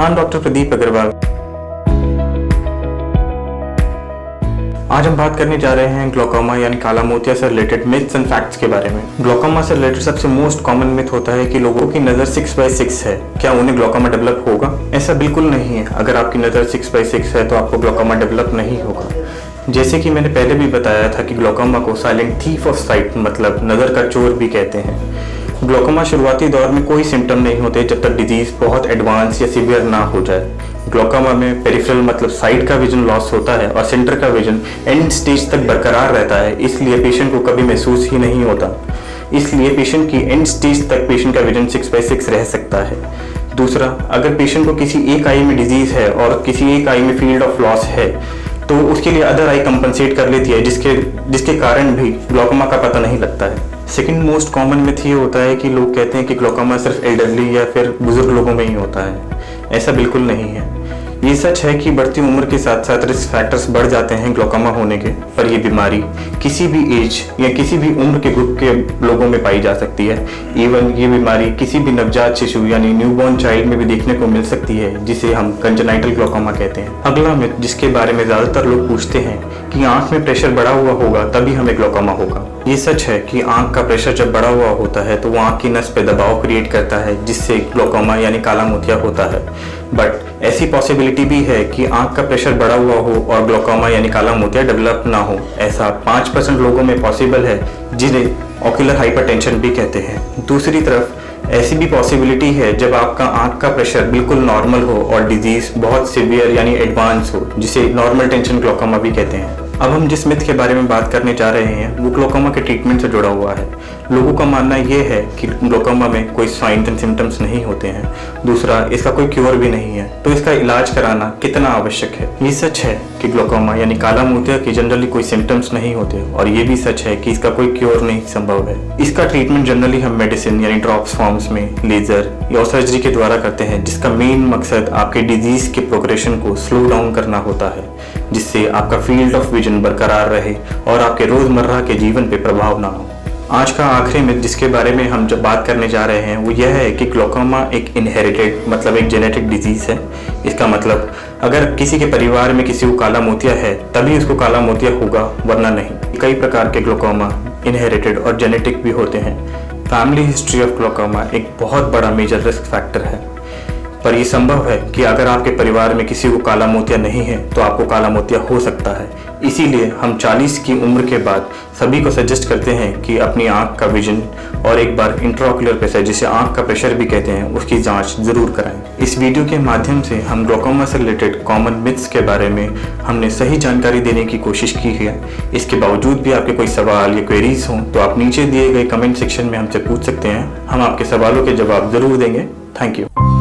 I'm doctor Pradeep Agarwal. आज हम बात करने जा रहे हैं ग्लोकोमा यानी काला मोतिया से रिलेटेड मिथ्स एंड फैक्ट्स के बारे में। ग्लोकोमा से रिलेटेड सबसे मोस्ट कॉमन मिथ होता है कि लोगों की नज़र 6/6 है, क्या उन्हें ग्लोकोमा डेवलप होगा? ऐसा बिल्कुल नहीं है। अगर आपकी नज़र 6/6 है तो आपको ग्लोकोमा डेवलप नहीं होगा। जैसे कि मैंने पहले भी बताया था कि ग्लोकोमा को साइलेंट थीफ ऑफ साइट मतलब नज़र का चोर भी कहते हैं। ग्लोकोमा शुरुआती दौर में कोई सिम्टम नहीं होते जब तक डिजीज़ बहुत एडवांस या सीवियर ना हो जाए। ग्लोकोमा में पेरिफेरल मतलब साइड का विजन लॉस होता है और सेंटर का विजन एंड स्टेज तक बरकरार रहता है, इसलिए पेशेंट को कभी महसूस ही नहीं होता। इसलिए पेशेंट की एंड स्टेज तक पेशेंट का विजन 6/6 रह सकता है। दूसरा, अगर पेशेंट को किसी एक आई में डिजीज़ है और किसी एक आई में फील्ड ऑफ लॉस है तो उसके लिए अदर आई कंपनसेट कर लेती है, जिसके कारण भी ग्लोकोमा का पता नहीं लगता है। सेकंड मोस्ट कॉमन मिथ ये होता है कि लोग कहते हैं कि ग्लोकोमा सिर्फ एल्डरली या फिर बुजुर्ग लोगों में ही होता है। ऐसा बिल्कुल नहीं है। ये सच है कि बढ़ती उम्र के साथ साथ रिस्क फैक्टर्स बढ़ जाते हैं ग्लोकोमा होने के, पर ये बीमारी किसी भी एज या किसी भी उम्र के ग्रुप के लोगों में पाई जा सकती है। इवन ये बीमारी किसी भी नवजात शिशु यानी न्यूबॉर्न चाइल्ड में भी देखने को मिल सकती है, जिसे हम कंजेनाइटल ग्लोकोमा कहते हैं। अगला मिथ जिसके बारे में ज़्यादातर लोग पूछते हैं कि आँख में प्रेशर बढ़ा हुआ होगा तभी हमें ग्लोकोमा होगा। ये सच है कि आँख का प्रेशर जब बढ़ा हुआ होता है तो वो आँख की नस पे दबाव क्रिएट करता है, जिससे ग्लोकोमा यानी काला मोतिया होता है। बट ऐसी पॉसिबिलिटी भी है कि आँख का प्रेशर बढ़ा हुआ हो और ग्लोकोमा यानी काला मोतिया डेवलप ना हो। ऐसा 5% लोगों में पॉसिबल है, जिन्हें ऑक्यूलर हाइपरटेंशन भी कहते हैं। दूसरी तरफ ऐसी भी पॉसिबिलिटी है जब आपका आँख का प्रेशर बिल्कुल नॉर्मल हो और डिजीज बहुत सीवियर यानी एडवांस हो, जिसे नॉर्मल टेंशन ग्लोकोमा भी कहते हैं। अब हम जिस मिथ के बारे में बात करने जा रहे हैं वो ग्लोकोमा के ट्रीटमेंट से जुड़ा हुआ है। लोगों का मानना ये है कि ग्लोकोमा में कोई साइंस एंड सिम्टम्स नहीं होते हैं। दूसरा, इसका कोई क्योर भी नहीं है, तो इसका इलाज कराना कितना आवश्यक है। ये सच है कि ग्लोकोमा यानी काला मोतिया की जनरली कोई सिम्टम्स नहीं होते, और ये भी सच है कि इसका कोई क्योर नहीं संभव है। इसका ट्रीटमेंट जनरली हम मेडिसिन यानी ड्रॉप्स फॉर्म्स में, लेजर या सर्जरी के द्वारा करते हैं, जिसका मेन मकसद आपके डिजीज के प्रोग्रेशन को स्लो डाउन करना होता है, जिससे आपका फील्ड ऑफ विजन बरकरार रहे और आपके रोजमर्रा के जीवन पे प्रभाव ना हो। आज का आखिरी मिथ जिसके बारे में हम जब बात करने जा रहे हैं वो यह है कि ग्लोकोमा एक इनहेरिटेड मतलब एक जेनेटिक डिजीज है। इसका मतलब अगर किसी के परिवार में किसी को काला मोतिया है तभी उसको काला मोतिया होगा, वरना नहीं। कई प्रकार के ग्लोकोमा इनहेरिटेड और जेनेटिक भी होते हैं। फैमिली हिस्ट्री ऑफ ग्लोकोमा एक बहुत बड़ा मेजर रिस्क फैक्टर है, पर यह संभव है कि अगर आपके परिवार में किसी को काला मोतिया नहीं है तो आपको काला मोतिया हो सकता है। इसीलिए हम 40 की उम्र के बाद सभी को सजेस्ट करते हैं कि अपनी आंख का विजन और एक बार इंट्राओक्यूलर प्रेशर, जिसे आंख का प्रेशर भी कहते हैं, उसकी जांच जरूर कराएं। इस वीडियो के माध्यम से हम ग्लोकोमा से रिलेटेड कॉमन मिथ्स के बारे में हमने सही जानकारी देने की कोशिश की है। इसके बावजूद भी आपके कोई सवाल या क्वेरीज हों तो आप नीचे दिए गए कमेंट सेक्शन में हमसे पूछ सकते हैं। हम आपके सवालों के जवाब जरूर देंगे। Thank you.